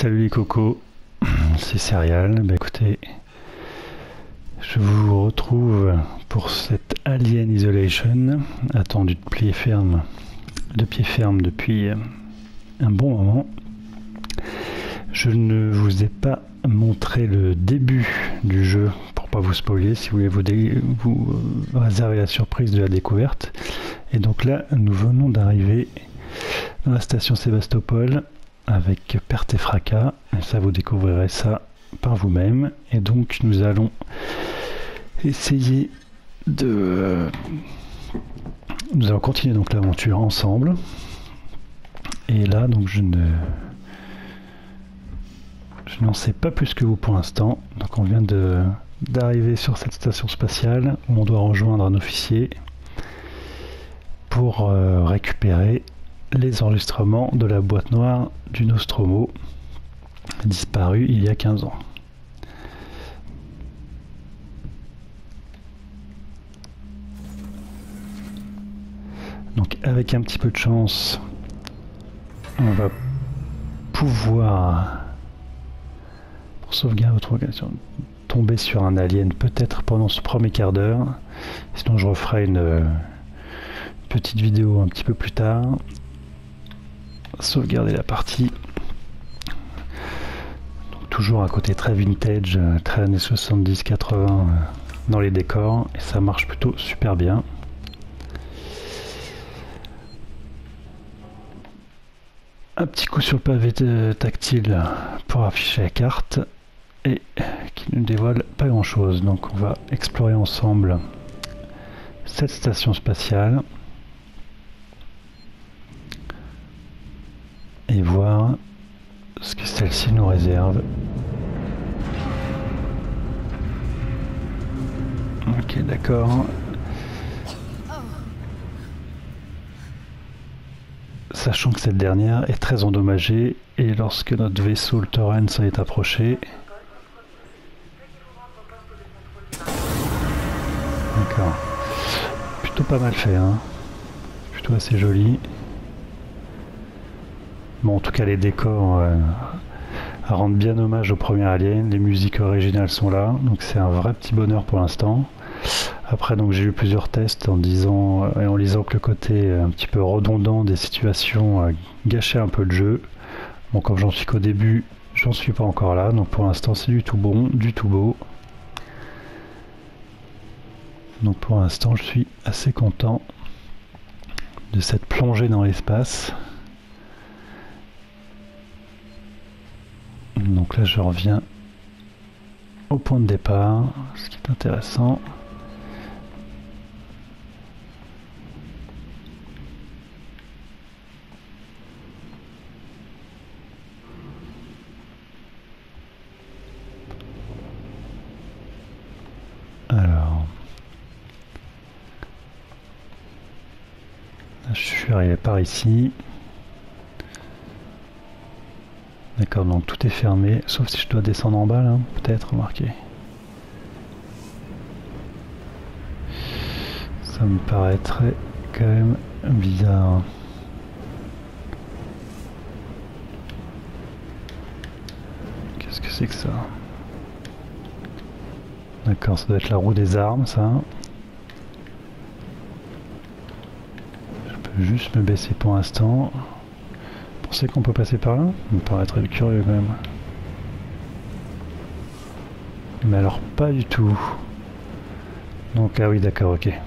Salut les cocos, c'est Céréal. Bah écoutez, je vous retrouve pour cette Alien Isolation, attendue de pied ferme depuis un bon moment. Je ne vous ai pas montré le début du jeu pour pas vous spoiler, si vous voulez vous réserver la surprise de la découverte. Et donc là, nous venons d'arriver dans la station Sébastopol avec perte et fracas, et ça vous découvrirez ça par vous-même. Et donc nous allons essayer de nous allons continuer donc l'aventure ensemble. Et là donc je n'en sais pas plus que vous pour l'instant. Donc on vient d'arriver sur cette station spatiale où on doit rejoindre un officier pour récupérer les enregistrements de la boîte noire du Nostromo, disparue il y a 15 ans. Donc avec un petit peu de chance, on va pouvoir, pour sauvegarder votre occasion, tomber sur un alien peut-être pendant ce premier quart d'heure. Sinon je referai une petite vidéo un petit peu plus tard. Sauvegarder la partie. Donc, toujours un côté très vintage, très années 70-80 dans les décors, et ça marche plutôt super bien. Un petit coup sur le pavé tactile pour afficher la carte, et qui ne dévoile pas grand chose. Donc on va explorer ensemble cette station spatiale et voir ce que celle-ci nous réserve. Ok, d'accord. Sachant que cette dernière est très endommagée, et lorsque notre vaisseau, le Torrent, s'en est approché... D'accord. Plutôt pas mal fait, hein. Plutôt assez joli. Bon, en tout cas, les décors rendent bien hommage au premier Alien. Les musiques originales sont là, donc c'est un vrai petit bonheur pour l'instant. Après, donc j'ai eu plusieurs tests en disant et en lisant que le côté un petit peu redondant des situations gâchait un peu le jeu. Bon, comme j'en suis qu'au début, j'en suis pas encore là, donc pour l'instant c'est du tout bon, du tout beau. Donc pour l'instant, je suis assez content de cette plongée dans l'espace. Donc là je reviens au point de départ, ce qui est intéressant. Alors, là, je suis arrivé par ici. D'accord, donc tout est fermé, sauf si je dois descendre en bas là, peut-être, remarquez. Ça me paraîtrait quand même bizarre. Qu'est-ce que c'est que ça? D'accord, ça doit être la roue des armes, ça. Je peux juste me baisser pour l'instant. Vous pensez qu'on peut passer par là? Ça me paraîtrait curieux quand même. Mais alors pas du tout. Donc ah oui d'accord, ok. Est-ce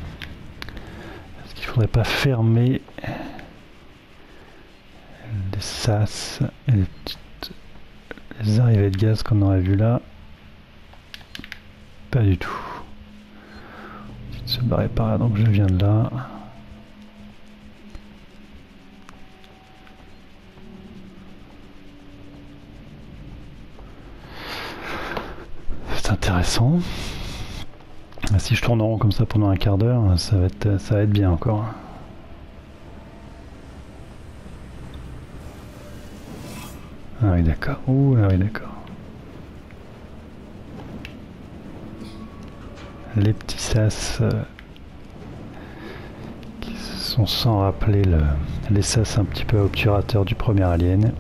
qu'il faudrait pas fermer les sas et les arrivées de gaz qu'on aurait vu là? Pas du tout. Se barrer par là, donc je viens de là. Intéressant. Si je tourne en rond comme ça pendant un quart d'heure, ça va être bien encore. Ah oui d'accord. Ouh, ah oui d'accord. Les petits sas qui sont sans rappeler les sas un petit peu obturateurs du premier Alien.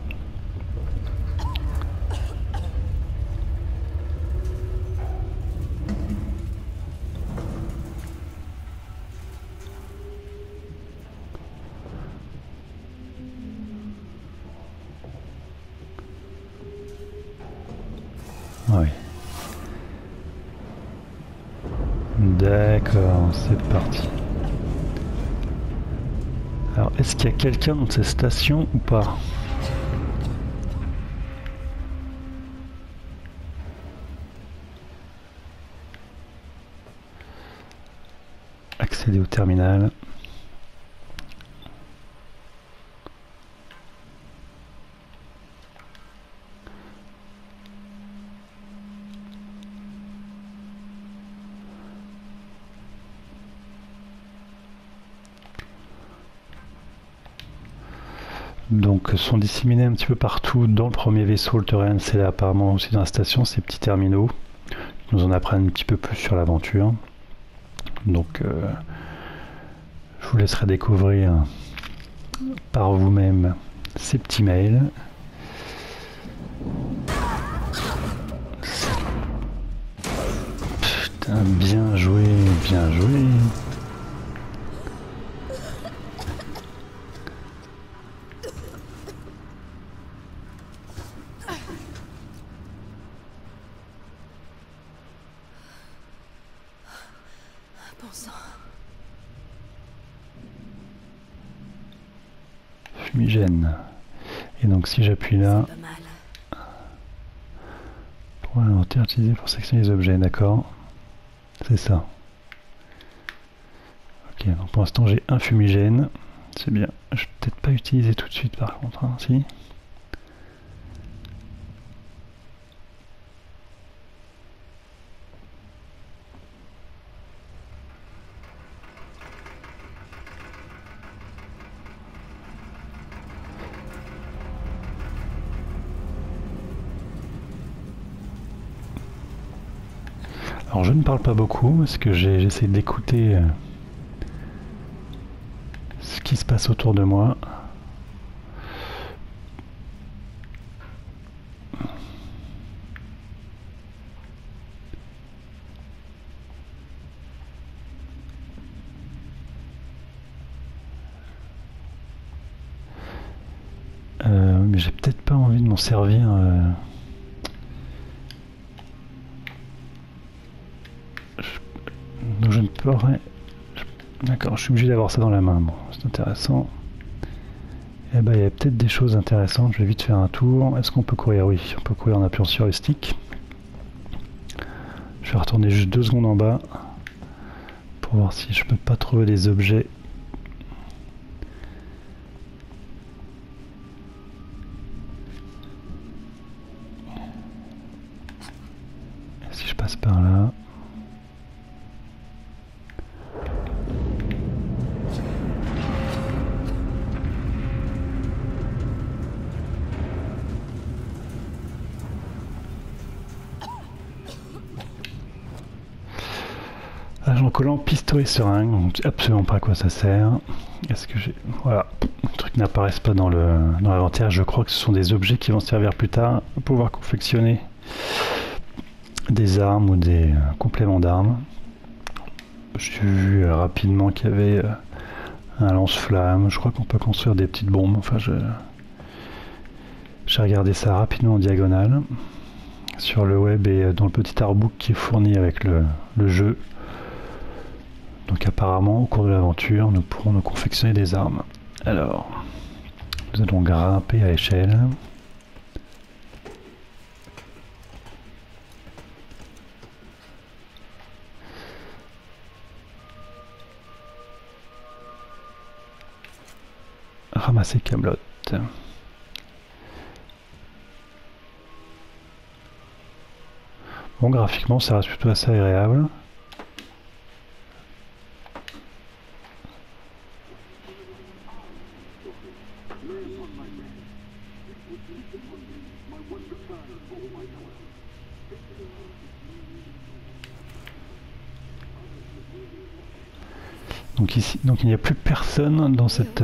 Ah oui. D'accord, c'est parti. Alors, est-ce qu'il y a quelqu'un dans cette station ou pas? Accéder au terminal. Donc sont disséminés un petit peu partout dans le premier vaisseau, le Tauren, c'est là apparemment aussi dans la station, ces petits terminaux qui nous en apprennent un petit peu plus sur l'aventure. Donc je vous laisserai découvrir par vous-même ces petits mails. Putain, bien joué, bien joué. Fumigène. Et donc si j'appuie là, pour l'inventaire utilisé pour sélectionner les objets, d'accord. C'est ça. Ok, donc pour l'instant j'ai un fumigène. C'est bien. Je vais peut-être pas utiliser tout de suite par contre, hein, si. Alors je ne parle pas beaucoup parce que j'essaie d'écouter ce qui se passe autour de moi. Mais j'ai peut-être pas envie de m'en servir. Donc je ne pourrais... D'accord, je suis obligé d'avoir ça dans la main. Bon, c'est intéressant. Eh ben, il y a peut-être des choses intéressantes. Je vais vite faire un tour. Est-ce qu'on peut courir? Oui, on peut courir en appuyant sur le stick. Je vais retourner juste 2 secondes en bas pour voir si je peux pas trouver des objets. Si je passe par là. Agent collant, pistolet seringue, on ne sait absolument pas à quoi ça sert. Est-ce que j'ai... Voilà, les trucs n'apparaissent pas dans l'inventaire. Je crois que ce sont des objets qui vont servir plus tard à pouvoir confectionner des armes ou des compléments d'armes. J'ai vu rapidement qu'il y avait un lance-flamme. Je crois qu'on peut construire des petites bombes. Enfin, j'ai regardé ça rapidement en diagonale sur le web et dans le petit artbook qui est fourni avec le jeu. Donc apparemment, au cours de l'aventure, nous pourrons nous confectionner des armes. Alors, nous allons grimper à échelle. Ramasser Camelot. Bon, graphiquement, ça reste plutôt assez agréable. Donc ici, donc il n'y a plus personne dans cette...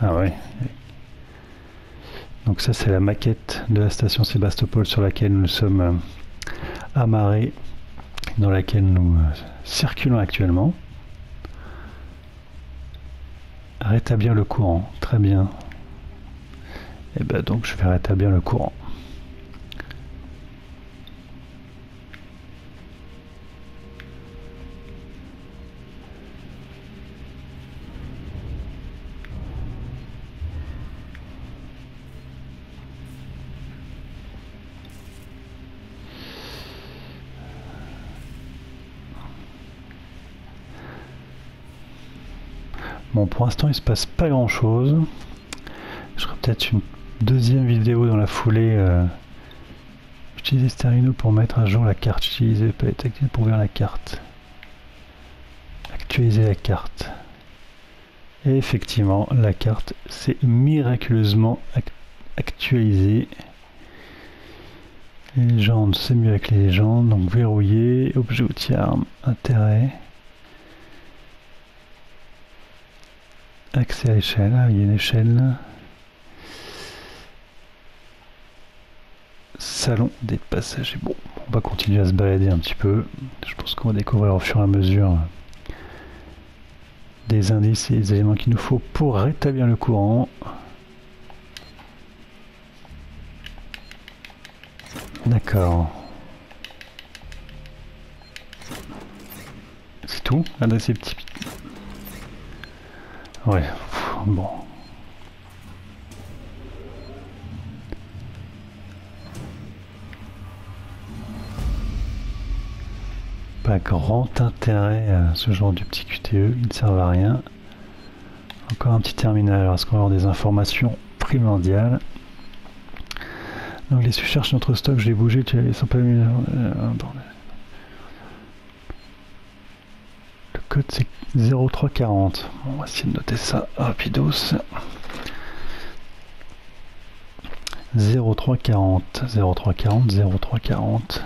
Ah ouais. Donc ça c'est la maquette de la station Sébastopol sur laquelle nous sommes amarrés, dans laquelle nous circulons actuellement. Rétablir le courant, très bien. Et ben donc je vais rétablir le courant. Bon, pour l'instant il se passe pas grand chose. Je ferai peut-être une deuxième vidéo dans la foulée. Utiliser Sterino pour mettre à jour la carte. Utiliser palette active pour ouvrir la carte. Actualiser la carte. Et effectivement, la carte s'est miraculeusement actualisée. Les légendes, c'est mieux avec les légendes. Donc verrouillé, objet outil arme, intérêt. Accès à l'échelle, il y a une échelle. Salon des passagers. Bon, on va continuer à se balader un petit peu. Je pense qu'on va découvrir au fur et à mesure des indices et des éléments qu'il nous faut pour rétablir le courant. D'accord. C'est tout? Adresser petit. Ouais, bon. Pas grand intérêt à ce genre de petit QTE, ils ne servent à rien. Encore un petit terminal, alors est-ce qu'on va avoir des informations primordiales? Donc les cherche notre stock, je l'ai bougé, tu les sens pas mis. Le code c'est 0340. Bon, on va essayer de noter ça rapidos. 0340, 0340, 0340.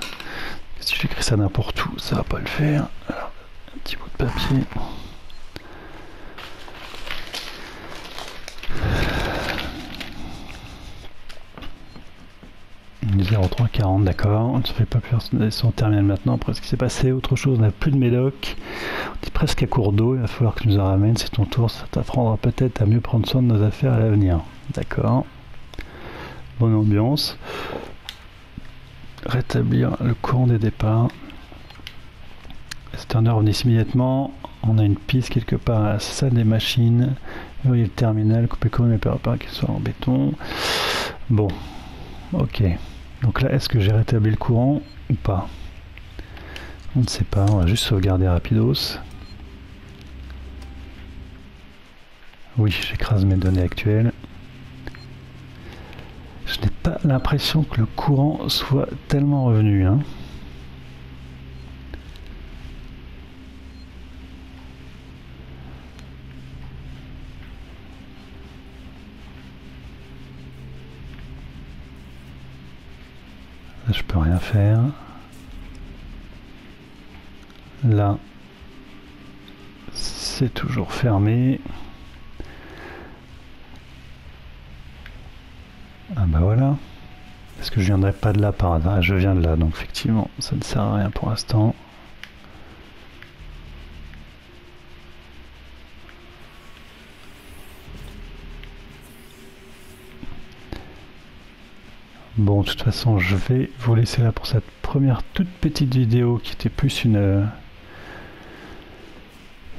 Si j'écris ça n'importe où, ça va pas le faire. Alors, un petit bout de papier. 0340, d'accord. On ne se fait pas personnaliser son terminal maintenant. Après ce qui s'est passé, autre chose, on n'a plus de médoc. On est presque à court d'eau, il va falloir que tu nous en ramènes. C'est ton tour, ça t'apprendra peut-être à mieux prendre soin de nos affaires à l'avenir. D'accord. Bonne ambiance. Rétablir le courant des départs. Sterner revenez immédiatement. On a une piste quelque part à la salle des machines. Verrouiller le terminal, couper le courant des départs qu'il soit en béton. Bon, ok. Donc là, est-ce que j'ai rétabli le courant ou pas? On ne sait pas, on va juste sauvegarder rapidos. Oui, j'écrase mes données actuelles. Je n'ai pas l'impression que le courant soit tellement revenu, hein. Là, je peux rien faire. Là, c'est toujours fermé. Ah bah voilà. Est-ce que je viendrai pas de là par hasard? Je viens de là, donc effectivement, ça ne sert à rien pour l'instant. Bon, de toute façon, je vais vous laisser là pour cette première toute petite vidéo qui était plus une...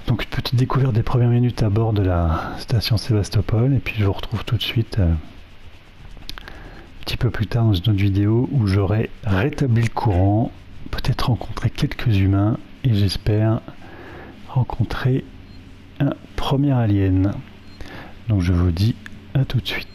Donc une petite découverte des premières minutes à bord de la station Sébastopol. Et puis je vous retrouve tout de suite un petit peu plus tard dans une autre vidéo où j'aurai rétabli le courant, peut-être rencontré quelques humains et j'espère rencontrer un premier alien. Donc je vous dis à tout de suite.